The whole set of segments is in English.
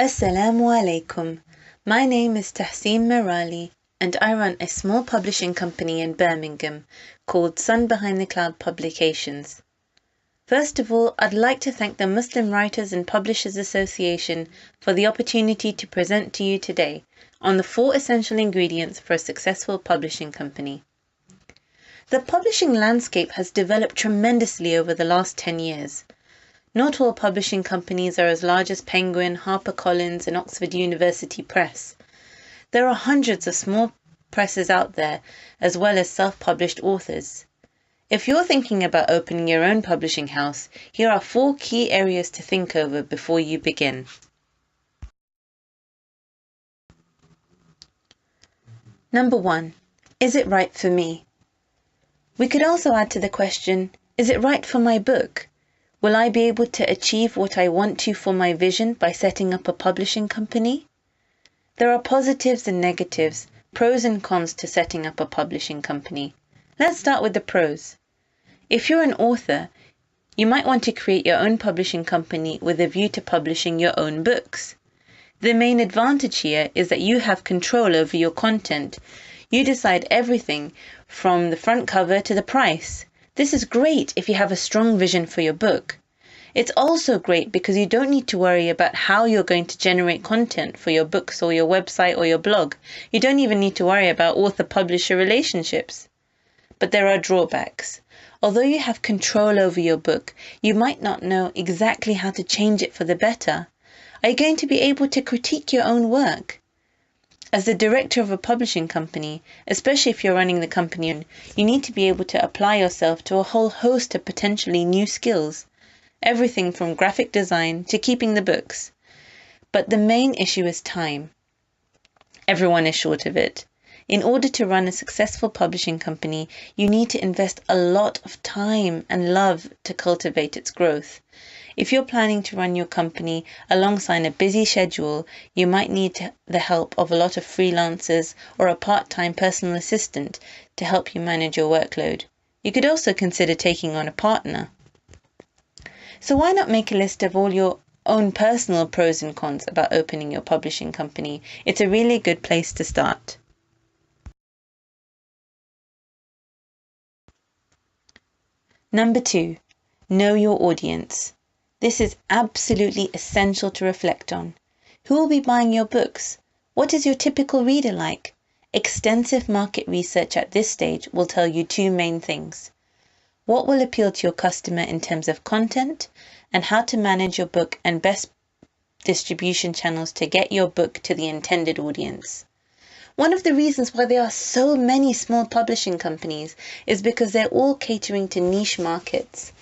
Assalamu alaikum. My name is Tahseen Merali and I run a small publishing company in Birmingham called Sun Behind the Cloud Publications. First of all, I'd like to thank the Muslim Writers and Publishers Association for the opportunity to present to you today on the 4 essential ingredients for a successful publishing company. The publishing landscape has developed tremendously over the last 10 years. Not all publishing companies are as large as Penguin, HarperCollins, and Oxford University Press. There are hundreds of small presses out there, as well as self-published authors. If you're thinking about opening your own publishing house, here are 4 key areas to think over before you begin. Number 1. Is it right for me? We could also add to the question, is it right for my book? Will I be able to achieve what I want to for my vision by setting up a publishing company? There are positives and negatives, pros and cons to setting up a publishing company. Let's start with the pros. If you're an author, you might want to create your own publishing company with a view to publishing your own books. The main advantage here is that you have control over your content. You decide everything from the front cover to the price. This is great if you have a strong vision for your book. It's also great because you don't need to worry about how you're going to generate content for your books or your website or your blog. You don't even need to worry about author-publisher relationships. But there are drawbacks. Although you have control over your book, you might not know exactly how to change it for the better. Are you going to be able to critique your own work? As the director of a publishing company, especially if you're running the company, you need to be able to apply yourself to a whole host of potentially new skills. Everything from graphic design to keeping the books. But the main issue is time. Everyone is short of it. In order to run a successful publishing company, you need to invest a lot of time and love to cultivate its growth. If you're planning to run your company alongside a busy schedule, you might need the help of a lot of freelancers or a part-time personal assistant to help you manage your workload. You could also consider taking on a partner. So why not make a list of all your own personal pros and cons about opening your publishing company? It's a really good place to start. Number 2. Know your audience. This is absolutely essential to reflect on. Who will be buying your books? What is your typical reader like? Extensive market research at this stage will tell you 2 main things. What will appeal to your customer in terms of content, and how to manage your book and best distribution channels to get your book to the intended audience. One of the reasons why there are so many small publishing companies is because they're all catering to niche markets.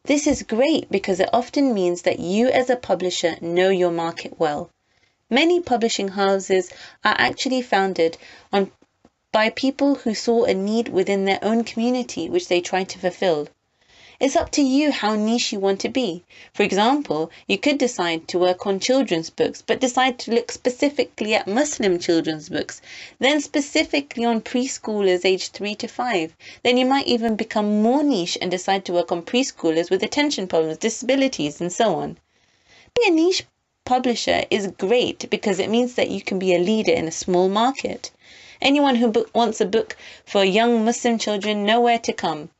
This is great because it often means that you as a publisher know your market well. Many publishing houses are actually founded by people who saw a need within their own community which they try to fulfill. It's up to you how niche you want to be. For example, you could decide to work on children's books, but decide to look specifically at Muslim children's books, then specifically on preschoolers aged 3 to 5. Then you might even become more niche and decide to work on preschoolers with attention problems, disabilities, and so on. Being a niche publisher is great because it means that you can be a leader in a small market. Anyone who wants a book for young Muslim children know where to come.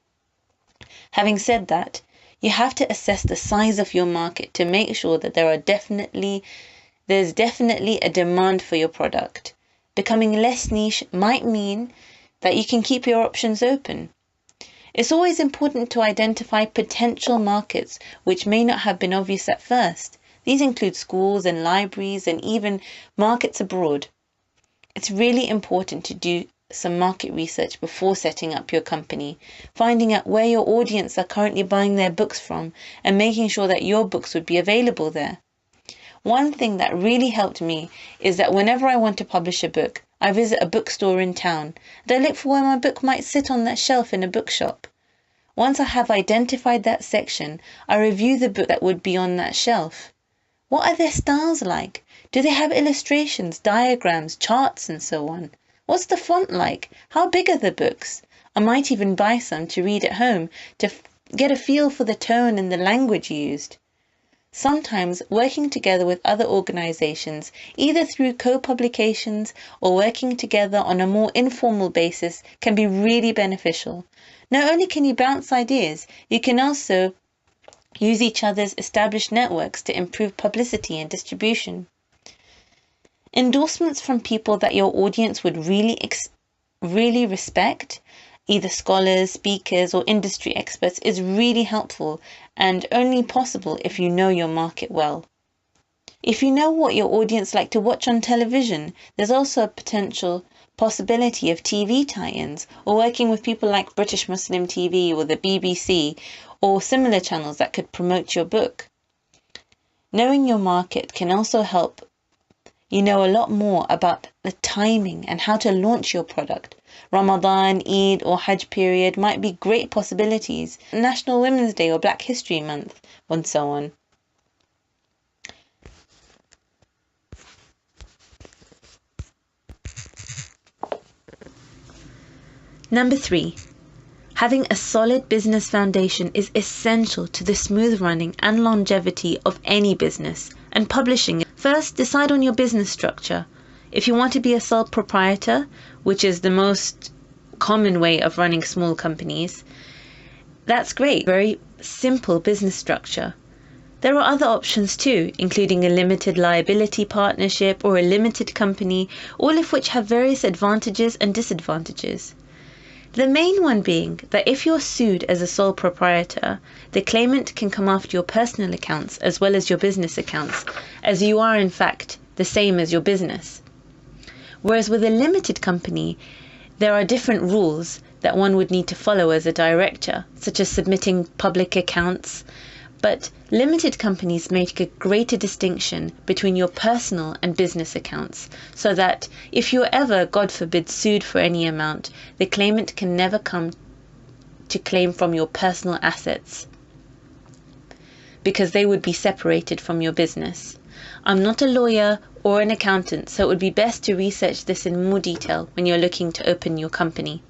Having said that, you have to assess the size of your market to make sure that there's definitely a demand for your product. Becoming less niche might mean that you can keep your options open. It's always important to identify potential markets which may not have been obvious at first. These include schools and libraries and even markets abroad. It's really important to do some market research before setting up your company, finding out where your audience are currently buying their books from and making sure that your books would be available there. One thing that really helped me is that whenever I want to publish a book, I visit a bookstore in town and I look for where my book might sit on that shelf in a bookshop. Once I have identified that section, I review the book that would be on that shelf. What are their styles like? Do they have illustrations, diagrams, charts, and so on? What's the font like? How big are the books? I might even buy some to read at home to get a feel for the tone and the language used. Sometimes working together with other organizations, either through co-publications or working together on a more informal basis, can be really beneficial. Not only can you bounce ideas, you can also use each other's established networks to improve publicity and distribution. Endorsements from people that your audience would really respect, either scholars, speakers, or industry experts, is really helpful and only possible if you know your market well. If you know what your audience like to watch on television, there's also a potential possibility of TV tie-ins or working with people like British Muslim TV or the BBC or similar channels that could promote your book. Knowing your market can also help you know a lot more about the timing and how to launch your product. Ramadan, Eid or Hajj period might be great possibilities, National Women's Day or Black History Month, and so on. Number 3. Having a solid business foundation is essential to the smooth running and longevity of any business, and publishing. First, decide on your business structure. If you want to be a sole proprietor, which is the most common way of running small companies, that's great. Very simple business structure. There are other options too, including a limited liability partnership or a limited company, all of which have various advantages and disadvantages. The main one being that if you're sued as a sole proprietor, the claimant can come after your personal accounts as well as your business accounts, as you are in fact the same as your business. Whereas with a limited company, there are different rules that one would need to follow as a director, such as submitting public accounts. But limited companies make a greater distinction between your personal and business accounts, so that if you're ever, God forbid, sued for any amount, the claimant can never come to claim from your personal assets, because they would be separated from your business. I'm not a lawyer or an accountant, so it would be best to research this in more detail when you're looking to open your company.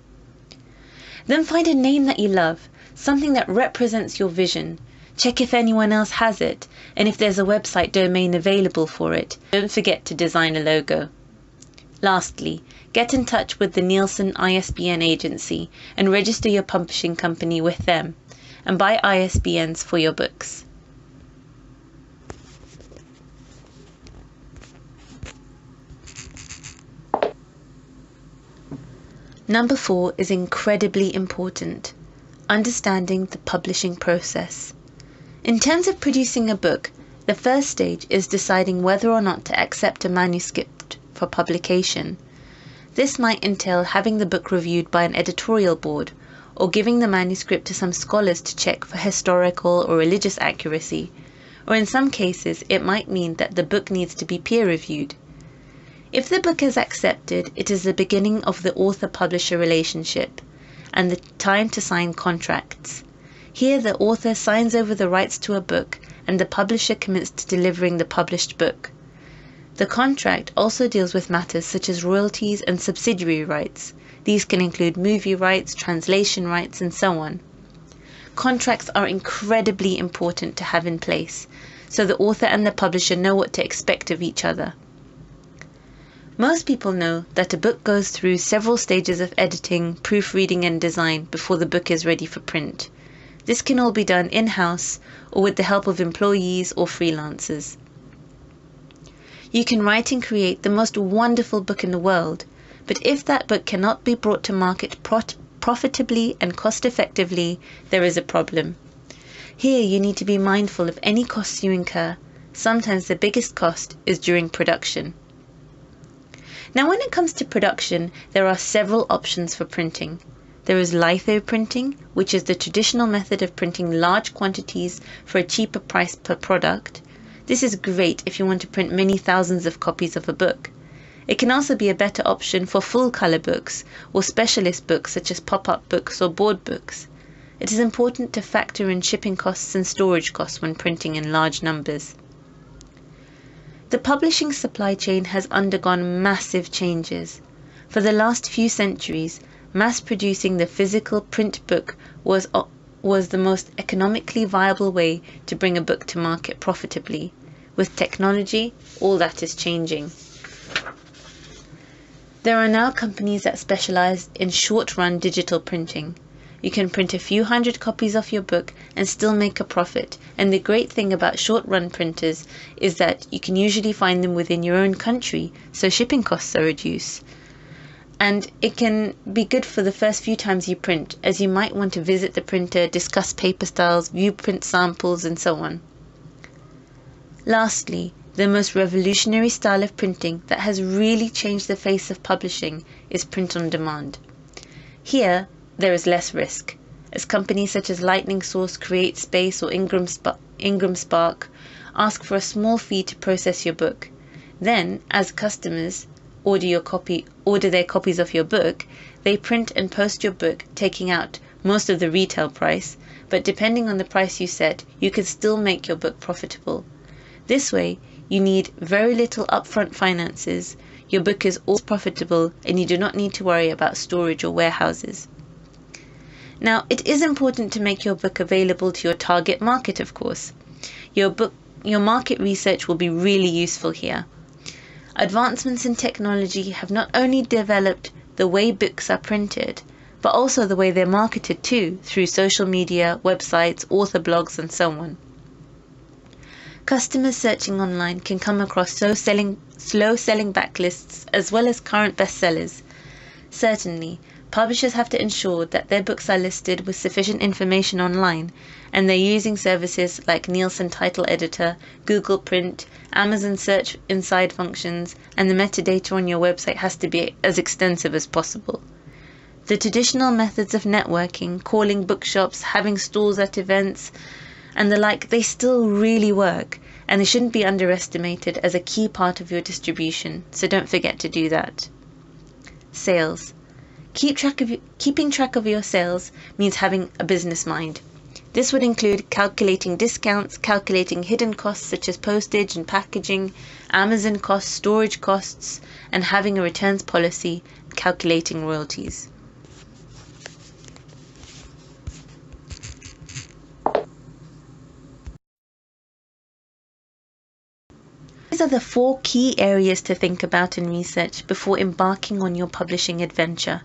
Then find a name that you love, something that represents your vision. Check if anyone else has it, and if there's a website domain available for it. Don't forget to design a logo. Lastly, get in touch with the Nielsen ISBN agency and register your publishing company with them, and buy ISBNs for your books. Number 4 is incredibly important: understanding the publishing process. In terms of producing a book, the first stage is deciding whether or not to accept a manuscript for publication. This might entail having the book reviewed by an editorial board, or giving the manuscript to some scholars to check for historical or religious accuracy, or in some cases it might mean that the book needs to be peer-reviewed. If the book is accepted, it is the beginning of the author-publisher relationship, and the time to sign contracts. Here the author signs over the rights to a book, and the publisher commits to delivering the published book. The contract also deals with matters such as royalties and subsidiary rights. These can include movie rights, translation rights, and so on. Contracts are incredibly important to have in place, so the author and the publisher know what to expect of each other. Most people know that a book goes through several stages of editing, proofreading, and design before the book is ready for print. This can all be done in-house or with the help of employees or freelancers. You can write and create the most wonderful book in the world, but if that book cannot be brought to market profitably and cost-effectively, there is a problem. Here you need to be mindful of any costs you incur. Sometimes the biggest cost is during production. Now when it comes to production, there are several options for printing. There is litho printing, which is the traditional method of printing large quantities for a cheaper price per product. This is great if you want to print many thousands of copies of a book. It can also be a better option for full-color books or specialist books such as pop-up books or board books. It is important to factor in shipping costs and storage costs when printing in large numbers. The publishing supply chain has undergone massive changes. For the last few centuries, mass-producing the physical print book was was the most economically viable way to bring a book to market profitably. With technology, all that is changing. There are now companies that specialize in short-run digital printing. You can print a few hundred copies of your book and still make a profit. And the great thing about short-run printers is that you can usually find them within your own country, so shipping costs are reduced. And it can be good for the first few times you print, as you might want to visit the printer, discuss paper styles, view print samples, and so on. Lastly, the most revolutionary style of printing that has really changed the face of publishing is print on demand. Here, there is less risk, as companies such as Lightning Source, CreateSpace, or Ingram Spark ask for a small fee to process your book. Then, as customers order their copies of your book, they print and post your book, taking out most of the retail price, but depending on the price you set, you can still make your book profitable. This way, you need very little upfront finances, your book is always profitable, and you do not need to worry about storage or warehouses. Now, it is important to make your book available to your target market, of course. Your market research will be really useful here. Advancements in technology have not only developed the way books are printed, but also the way they're marketed too, through social media, websites, author blogs, and so on. Customers searching online can come across slow-selling backlists as well as current bestsellers. Certainly, publishers have to ensure that their books are listed with sufficient information online, and they're using services like Nielsen Title Editor, Google Print, Amazon Search Inside functions, and the metadata on your website has to be as extensive as possible. The traditional methods of networking, calling bookshops, having stalls at events, and the like, they still really work, and they shouldn't be underestimated as a key part of your distribution, so don't forget to do that. Sales. Keeping track of your sales means having a business mind. This would include calculating discounts, calculating hidden costs such as postage and packaging, Amazon costs, storage costs, and having a returns policy, calculating royalties. These are the 4 key areas to think about in research before embarking on your publishing adventure.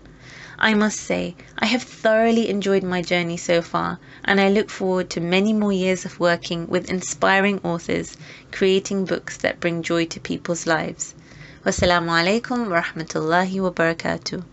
I must say, I have thoroughly enjoyed my journey so far, and I look forward to many more years of working with inspiring authors, creating books that bring joy to people's lives. Wassalamu alaikum wa rahmatullahi wa barakatuh.